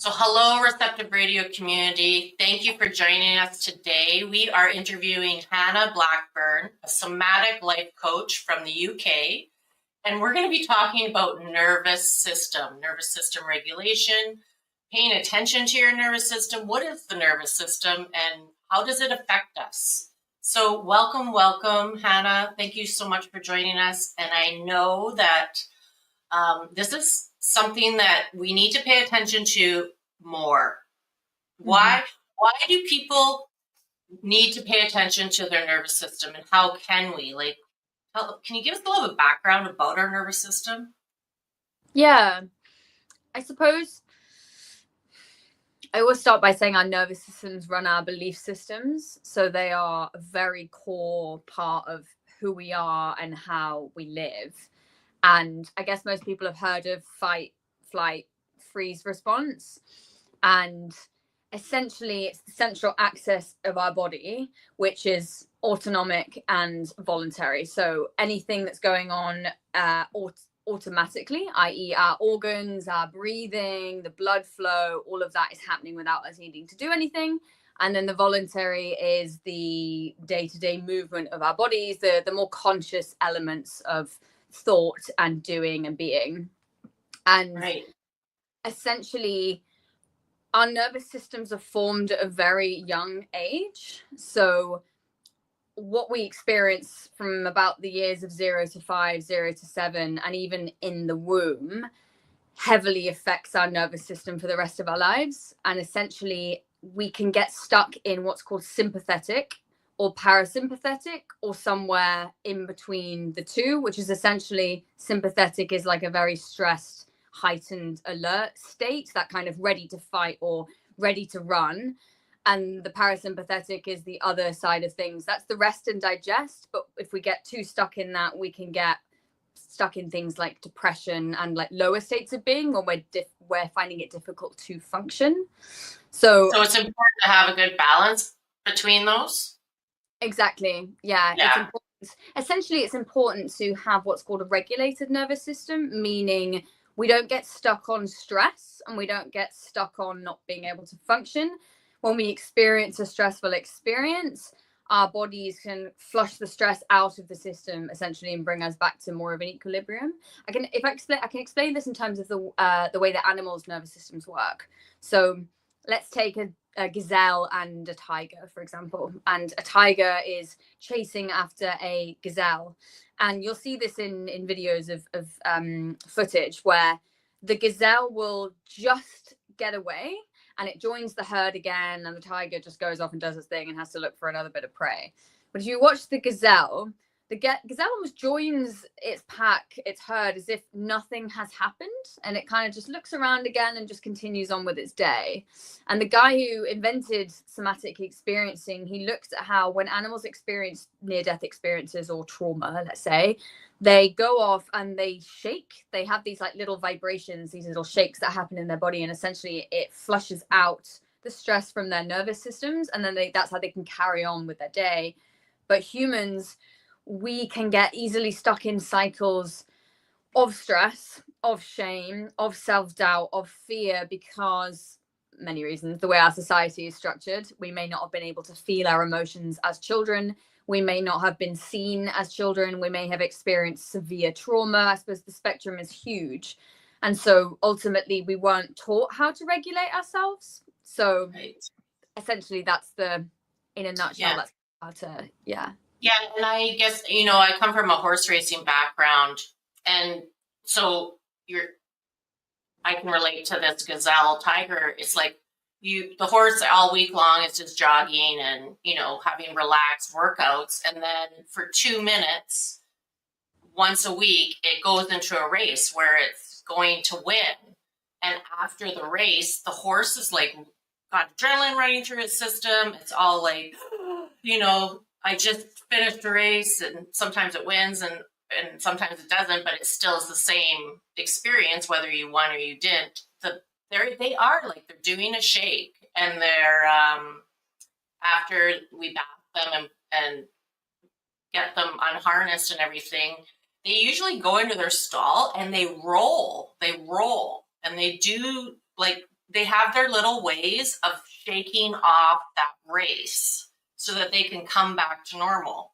So hello, Receptive Radio community. Thank you for joining us today. We are interviewing Hannah Blackburn, a Somatic Life Coach from the UK. And we're going to be talking about nervous system regulation, paying attention to your nervous system. What is the nervous system and how does it affect us? So welcome, Hannah. Thank you so much for joining us. And I know that this is something that we need to pay attention to more. Why do people need to pay attention to their nervous system, and how can we? Can you give us a little bit of background about our nervous system? Yeah, I suppose I always start by saying our nervous systems run our belief systems. So they are a very core part of who we are and how we live. And I guess most people have heard of fight, flight, freeze response. And essentially, it's the central axis of our body, which is autonomic and voluntary. So anything that's going on automatically, i.e. our organs, our breathing, the blood flow, all of that is happening without us needing to do anything. And then the voluntary is the day-to-day movement of our bodies, the more conscious elements of thought and doing and being. And essentially, our nervous systems are formed at a very young age. So what we experience from about the years of 0 to 5, 0 to 7, and even in the womb heavily affects our nervous system for the rest of our lives. And essentially, we can get stuck in what's called sympathetic or parasympathetic, or somewhere in between the two, which is essentially sympathetic is like a very stressed, heightened, alert state, that kind of ready to fight or ready to run. And the parasympathetic is the other side of things. That's the rest and digest. But if we get too stuck in that, we can get stuck in things like depression and like lower states of being when we're finding it difficult to function. So it's important to have a good balance between those. Exactly. Yeah. It's important. Essentially, it's important to have what's called a regulated nervous system, meaning we don't get stuck on stress and we don't get stuck on not being able to function. When we experience a stressful experience, our bodies can flush the stress out of the system essentially and bring us back to more of an equilibrium. I can explain this in terms of the way that animals' nervous systems work. So let's take a gazelle and a tiger, for example. And a tiger is chasing after a gazelle. And you'll see this in videos of footage where the gazelle will just get away and it joins the herd again, and the tiger just goes off and does its thing and has to look for another bit of prey. But if you watch the gazelle almost joins its pack, its herd, as if nothing has happened, and it kind of just looks around again and just continues on with its day. And the guy who invented somatic experiencing, he looked at how when animals experience near-death experiences or trauma, let's say, they go off and they shake. They have these like little vibrations, these little shakes that happen in their body, and essentially it flushes out the stress from their nervous systems, and then that's how they can carry on with their day. But humans, we can get easily stuck in cycles of stress, of shame, of self-doubt, of fear, because many reasons. The way our society is structured, we may not have been able to feel our emotions as children. We may not have been seen as children. We may have experienced severe trauma. I suppose the spectrum is huge. And so ultimately, we weren't taught how to regulate ourselves. So essentially, that's in a nutshell, that's how to, Yeah, and I guess, I come from a horse racing background, and so I can relate to this gazelle tiger. It's like the horse all week long is just jogging and, having relaxed workouts. And then for 2 minutes, once a week, it goes into a race where it's going to win. And after the race, the horse is like got adrenaline running through its system. It's all like, I just finished the race, and sometimes it wins and sometimes it doesn't, but it still is the same experience, whether you won or you didn't. They are like, they're doing a shake, and they're, after we bath them and get them unharnessed and everything, they usually go into their stall and they roll, and they do like they have their little ways of shaking off that race so that they can come back to normal.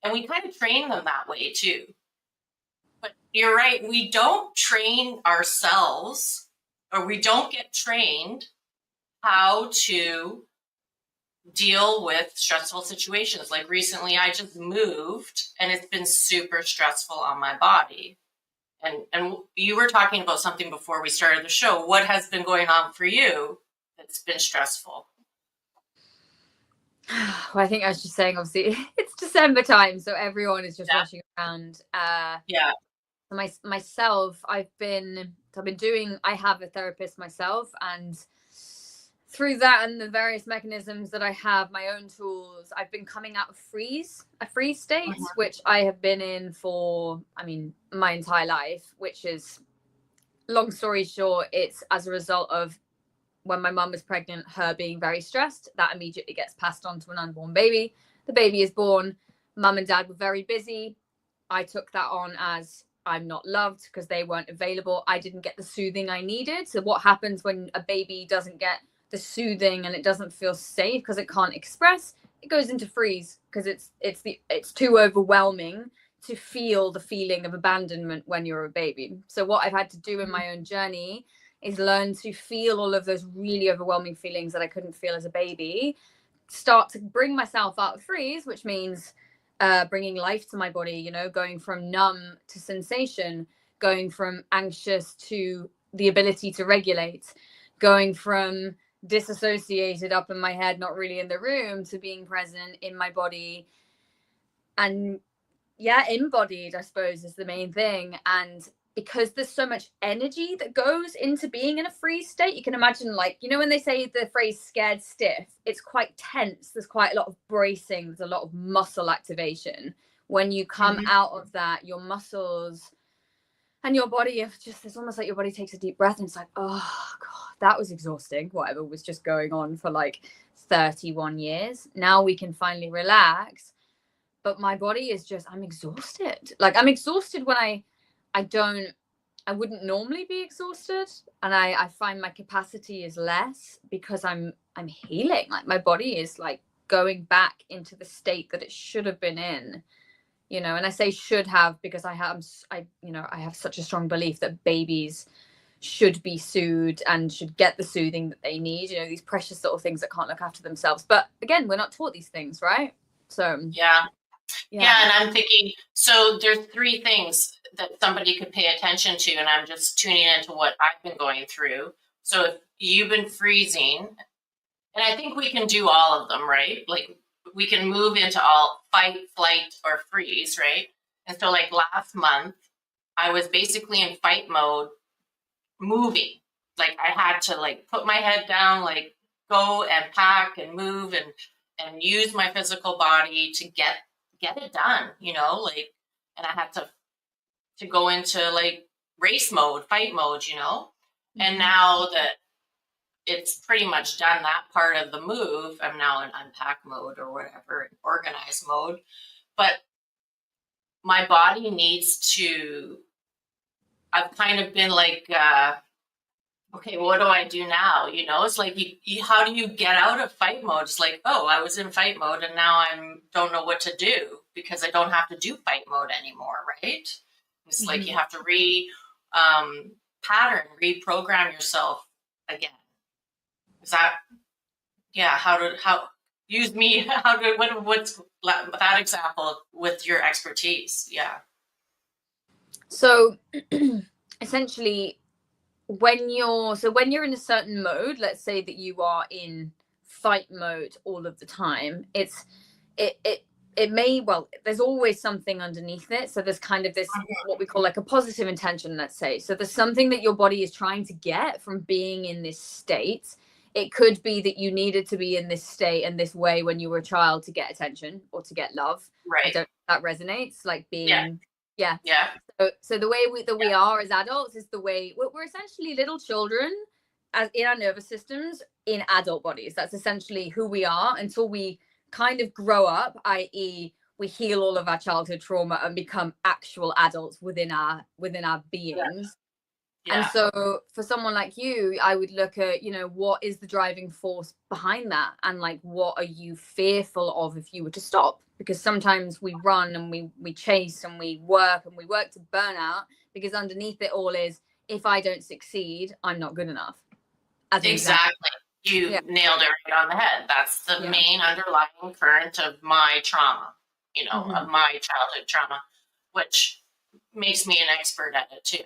And we kind of train them that way too. But you're right, we don't train ourselves, or we don't get trained how to deal with stressful situations. Like recently I just moved and it's been super stressful on my body. And you were talking about something before we started the show. What has been going on for you that's been stressful? Well, I think I was just saying, obviously, it's December time, so everyone is just rushing around. Yeah. Myself, I have a therapist myself, and through that and the various mechanisms that I have, my own tools, I've been coming out of a freeze state, which I have been in for, my entire life, which is, long story short, it's as a result of when my mum was pregnant, her being very stressed, that immediately gets passed on to an unborn baby. The baby is born. Mum and dad were very busy. I took that on as I'm not loved because they weren't available. I didn't get the soothing I needed. So what happens when a baby doesn't get the soothing and it doesn't feel safe because it can't express? It goes into freeze because it's too overwhelming to feel the feeling of abandonment when you're a baby. So what I've had to do in my own journey is learn to feel all of those really overwhelming feelings that I couldn't feel as a baby, start to bring myself out of freeze, which means bringing life to my body, going from numb to sensation, going from anxious to the ability to regulate, going from disassociated up in my head, not really in the room, to being present in my body. And embodied, I suppose, is the main thing. And because there's so much energy that goes into being in a freeze state, you can imagine, when they say the phrase scared stiff, it's quite tense. There's quite a lot of bracing. There's a lot of muscle activation. When you come out of that, your muscles and your body it's almost like your body takes a deep breath and it's like, oh God, that was exhausting. Whatever was just going on for 31 years. Now we can finally relax. But my body is I'm exhausted. I'm exhausted when I wouldn't normally be exhausted. And I find my capacity is less because I'm healing. My body is going back into the state that it should have been in, and I say should have because I have such a strong belief that babies should be soothed and should get the soothing that they need, these precious little things that can't look after themselves. But again, we're not taught these things, right? So yeah, and I'm thinking, so there's 3 things that somebody could pay attention to, and I'm just tuning into what I've been going through. So if you've been freezing, and I think we can do all of them, right? We can move into all fight, flight, or freeze, right? And so last month, I was basically in fight mode, moving. I had to put my head down, go and pack and move and use my physical body to get it done, and I had to go into race mode, fight mode, and now that it's pretty much done that part of the move, I'm now in unpack mode or whatever, organize mode. But my body needs to, I've kind of been okay, what do I do now? It's how do you get out of fight mode? It's I was in fight mode and now don't know what to do because I don't have to do fight mode anymore, right? It's you have to pattern, reprogram yourself again. Is that, use me, what's that example with your expertise? Yeah. So essentially, when you're in a certain mode, let's say that you are in fight mode all of the time, it may, there's always something underneath it. So there's kind of this, what we call a positive intention, let's say. So there's something that your body is trying to get from being in this state. It could be that you needed to be in this state and this way when you were a child to get attention or to get love. Right. I don't know if that resonates, being, yeah. So the way we are as adults is the way we're essentially little children as in our nervous systems in adult bodies. That's essentially who we are until we kind of grow up, i.e. we heal all of our childhood trauma and become actual adults within our beings. And so for someone like you, I would look at, you know, what is the driving force behind that? And like, what are you fearful of if you were to stop? Because sometimes we run and we chase and we work to burnout, because underneath it all is, if I don't succeed, I'm not good enough. Exactly. You nailed it right on the head. That's the main underlying current of my trauma, you know, of my childhood trauma, which makes me an expert at it too.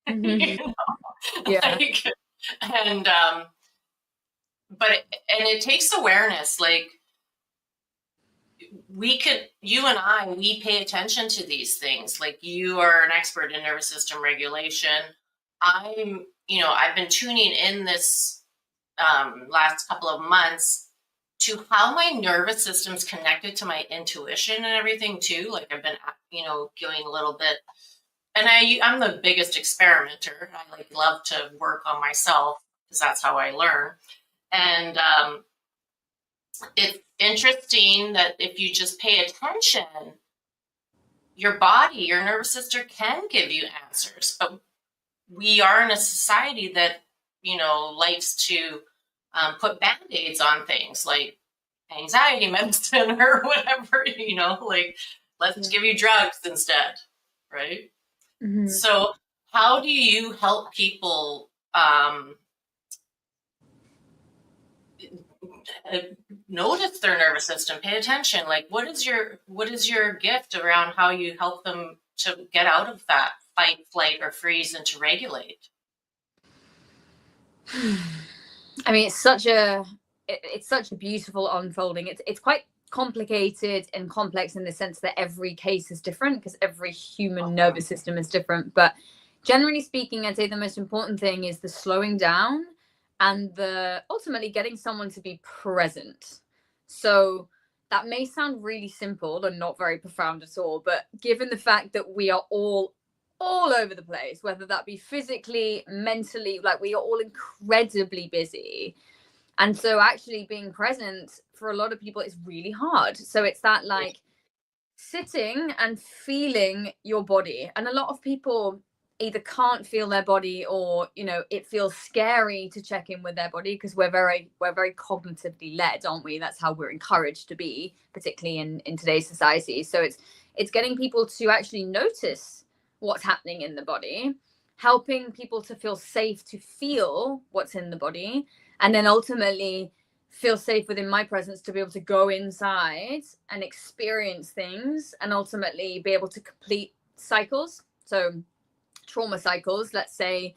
You know? Like, and it takes awareness. Like, you and I, we pay attention to these things. Like, you are an expert in nervous system regulation. I've been tuning in this last couple of months to how my nervous system's connected to my intuition and everything too. Like, I've been, going a little bit, and I'm the biggest experimenter. I love to work on myself because that's how I learn. And it's interesting that if you just pay attention, your body, your nervous system can give you answers. But we are in a society that, likes to put Band-Aids on things like anxiety medicine or whatever, like, let's give you drugs instead, right? Mm-hmm. So how do you help people notice their nervous system, pay attention? Like, what is your gift around how you help them to get out of that fight, flight, or freeze and to regulate? I mean, it's such a beautiful unfolding. It's quite complicated and complex in the sense that every case is different, because every human nervous system is different. But generally speaking, I'd say the most important thing is the slowing down and the ultimately getting someone to be present. So that may sound really simple and not very profound at all, but given the fact that we are all over the place, whether that be physically, mentally, like, we are all incredibly busy. And so actually being present for a lot of people is really hard. So it's that, like, sitting and feeling your body. And a lot of people either can't feel their body, or, it feels scary to check in with their body, because we're very cognitively led, aren't we? That's how we're encouraged to be, particularly in today's society. So it's getting people to actually notice what's happening in the body, helping people to feel safe to feel what's in the body, and then ultimately feel safe within my presence to be able to go inside and experience things, and ultimately be able to complete cycles. So trauma cycles, let's say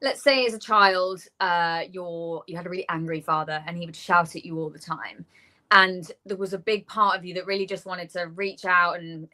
as a child, you had a really angry father and he would shout at you all the time, and there was a big part of you that really just wanted to reach out and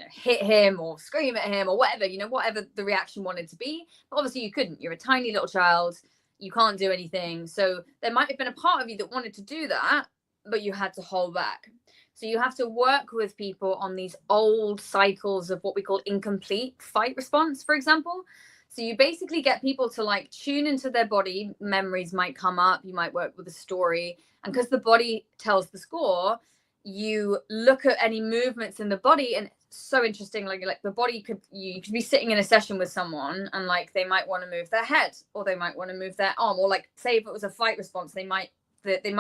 hit him or scream at him or whatever, whatever the reaction wanted to be. But obviously you couldn't. You're a tiny little child. You can't do anything. So there might have been a part of you that wanted to do that, but you had to hold back. So you have to work with people on these old cycles of what we call incomplete fight response, for example. So you basically get people to, like, tune into their body. Memories might come up. You might work with a story. And because the body tells the score, you look at any movements in the body. And it's so interesting. Like the body you could be sitting in a session with someone, and, like, they might want to move their head, or they might want to move their arm, or, like, say if it was a fight response, they might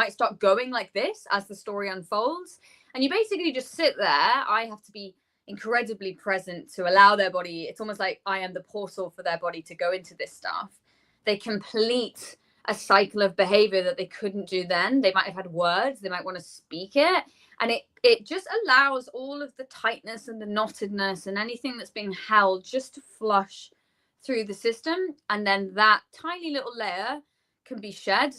start going like this as the story unfolds. And you basically just sit there. I have to be incredibly present to allow their body. It's almost like I am the portal for their body to go into this stuff. They complete a cycle of behavior that they couldn't do then. They might have had words, they might want to speak it. And it just allows all of the tightness and the knottedness and anything that's being held just to flush through the system. And then that tiny little layer can be shed.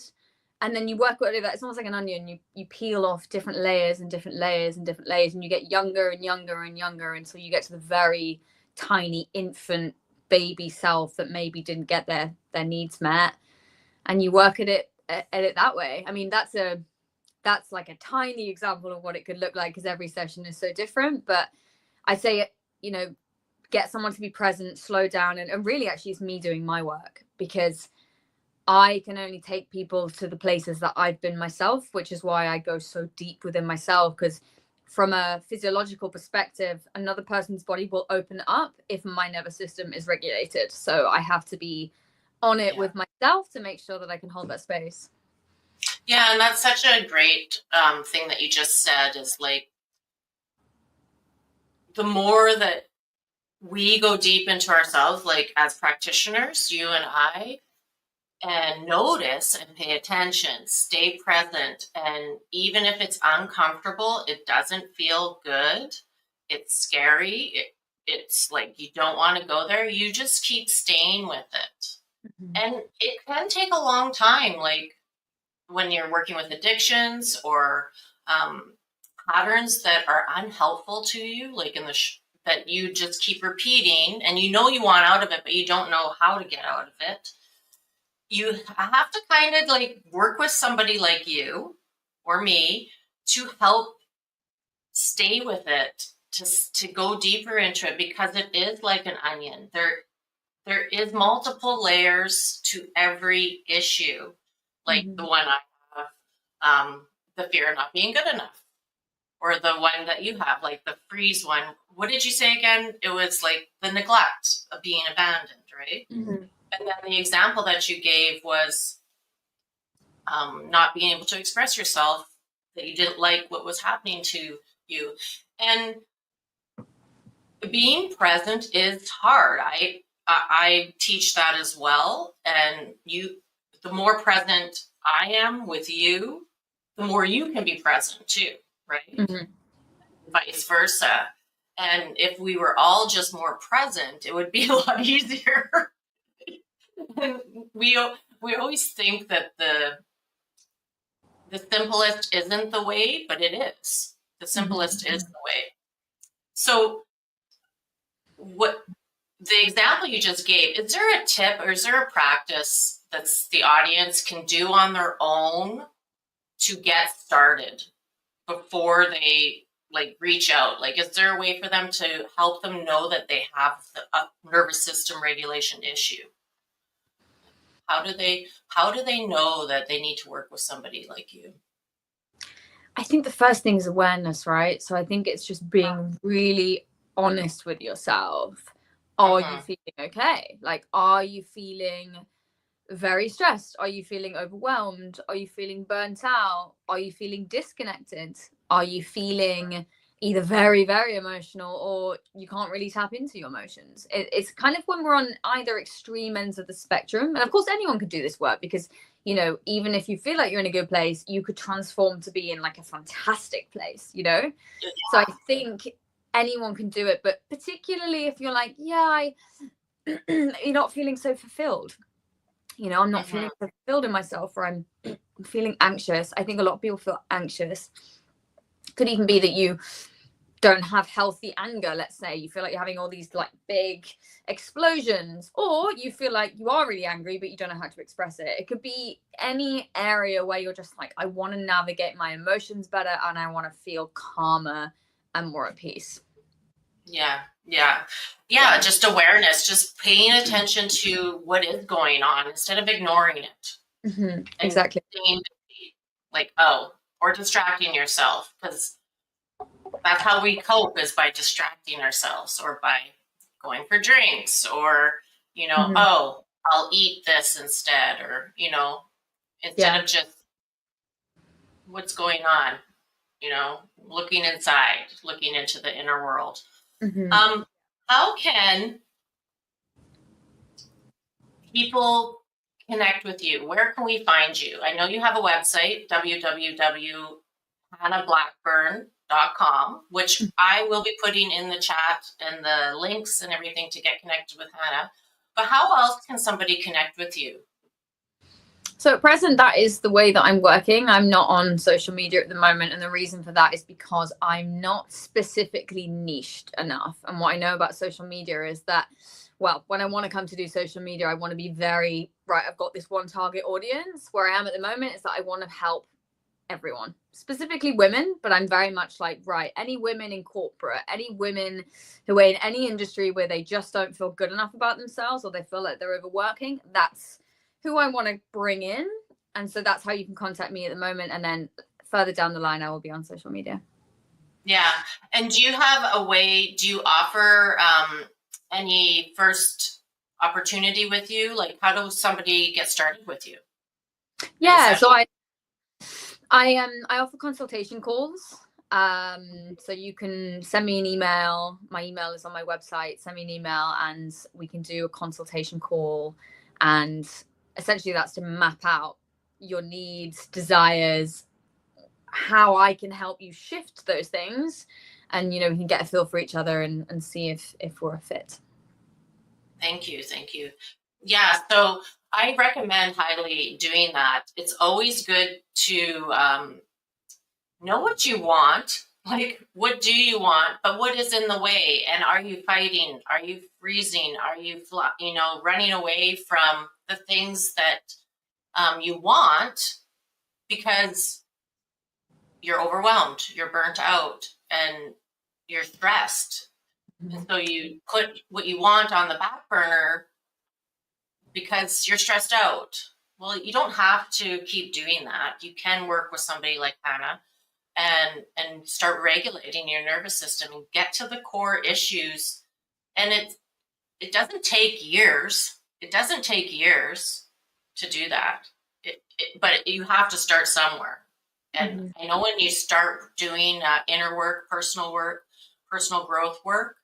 And then you work with it. It's almost like an onion. You peel off different layers and different layers and different layers, and you get younger and younger and younger until you get to the very tiny infant baby self that maybe didn't get their needs met. And you work at it that way. I mean, that's like a tiny example of what it could look like, because every session is so different. But I say, get someone to be present, slow down, and really actually it's me doing my work, because I can only take people to the places that I've been myself, which is why I go so deep within myself, because from a physiological perspective, another person's body will open up if my nervous system is regulated. So I have to be on it with myself to make sure that I can hold that space. Yeah, and that's such a great thing that you just said, is like, the more that we go deep into ourselves, like as practitioners, you and I, and notice and pay attention, stay present. And even if it's uncomfortable, it doesn't feel good, it's scary, it's like you don't want to go there, you just keep staying with it. And it can take a long time, like when you're working with addictions or patterns that are unhelpful to you, like in the that you just keep repeating, and you know you want out of it, but you don't know how to get out of it. You have to kind of like work with somebody like you or me to help stay with it, to go deeper into it, because it is like an onion. There is multiple layers to every issue, like the one I have, the fear of not being good enough, or the one that you have, like the freeze one. What did you say again? It was like the neglect of being abandoned, right? And then the example that you gave was not being able to express yourself, that you didn't like what was happening to you. And being present is hard. I teach that as well. And the more present I am with you, the more you can be present too, right? Vice versa. And if we were all just more present, it would be a lot easier. And we always think that the simplest isn't the way, but it is. The simplest is the way. So what the example you just gave, is there a tip or is there a practice that the audience can do on their own to get started before they like reach out? Like, is there a way for them to help them know that they have a nervous system regulation issue? How do they know that they need to work with somebody like you? I think the first thing is awareness, right? So I think it's just being really honest with yourself. Are you feeling okay? Like, are you feeling very stressed? Are you feeling overwhelmed? Are you feeling burnt out? Are you feeling disconnected? Are you feeling either very, very emotional, or you can't really tap into your emotions? It's kind of when we're on either extreme ends of the spectrum. And of course, anyone could do this work, because, you know, even if you feel like you're in a good place, you could transform to be in like a fantastic place, you know? So I think anyone can do it, but particularly if you're like, yeah, you're not feeling so fulfilled. You know, I'm not feeling fulfilled in myself, or I'm feeling anxious. I think a lot of people feel anxious. Could even be that you don't have healthy anger. Let's say you feel like you're having all these like big explosions, or you feel like you are really angry, but you don't know how to express it. It could be any area where you're just like, I want to navigate my emotions better, and I want to feel calmer and more at peace. Yeah. Just awareness, just paying attention to what is going on instead of ignoring it. Exactly. Like, or distracting yourself, because that's how we cope, is by distracting ourselves, or by going for drinks, or, you know, I'll eat this instead, or, you know, instead of just what's going on, you know, looking inside, looking into the inner world. How can people connect with you? Where can we find you? I know you have a website, www.hannahblackburn.com, which I will be putting in the chat, and the links and everything to get connected with Hannah. But how else can somebody connect with you? So at present, that is the way that I'm working. I'm not on social media at the moment. And the reason for that is because I'm not specifically niched enough. And what I know about social media is that, well, when I want to come to do social media, I want to be very, right, I've got this one target audience. Where I am at the moment is that I want to help everyone, specifically women, but I'm very much like, right, any women in corporate, any women who are in any industry where they just don't feel good enough about themselves, or they feel like they're overworking, that's who I want to bring in. And so that's how you can contact me at the moment. And then further down the line, I will be on social media. Yeah. And do you have a way, do you offer any first opportunity with you? Like, how does somebody get started with you? Yeah, so I offer consultation calls. So you can send me an email. My email is on my website. Send me an email and we can do a consultation call. And essentially that's to map out your needs, desires, how I can help you shift those things. And, you know, we can get a feel for each other and see if we're a fit. Thank you. Thank you. Yeah. So I recommend highly doing that. It's always good to know what you want. Like, what do you want? But what is in the way? And are you fighting? Are you freezing? Are you, running away from the things that you want because you're overwhelmed, you're burnt out, and you're stressed? And so you put what you want on the back burner because you're stressed out. Well, you don't have to keep doing that. You can work with somebody like Hannah and start regulating your nervous system and get to the core issues. And it doesn't take years. It doesn't take years to do that. But you have to start somewhere. And I know when you start doing inner work, personal growth work,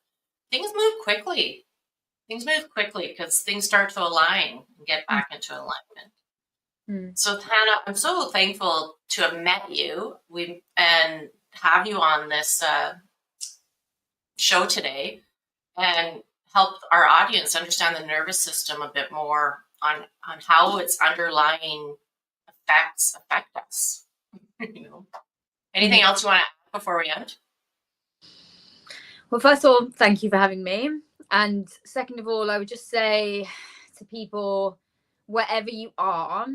things move quickly. Things move quickly because things start to align and get back into alignment. So Hannah, I'm so thankful to have met you and have you on this show today and help our audience understand the nervous system a bit more on how its underlying effects affect us. Anything else you want to add before we end? Well, first of all, thank you for having me. And second of all, I would just say to people, wherever you are,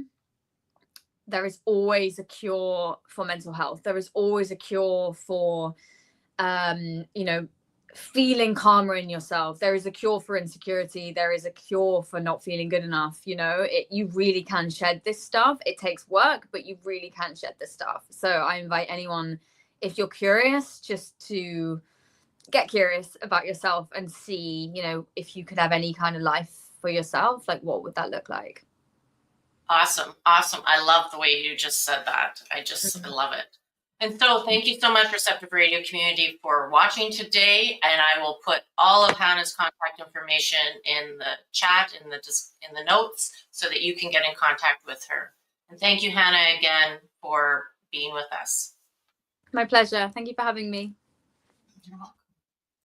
there is always a cure for mental health. There is always a cure for, feeling calmer in yourself. There is a cure for insecurity. There is a cure for not feeling good enough. You really can shed this stuff. It takes work, but you really can shed this stuff. So I invite anyone, if you're curious, just to get curious about yourself and see, if you could have any kind of life for yourself, like what would that look like? Awesome. I love the way you just said that. I love it. And so thank you so much, Receptive Radio community, for watching today. And I will put all of Hannah's contact information in the chat, in the notes, so that you can get in contact with her. And thank you, Hannah, again for being with us. My pleasure. Thank you for having me. You're welcome.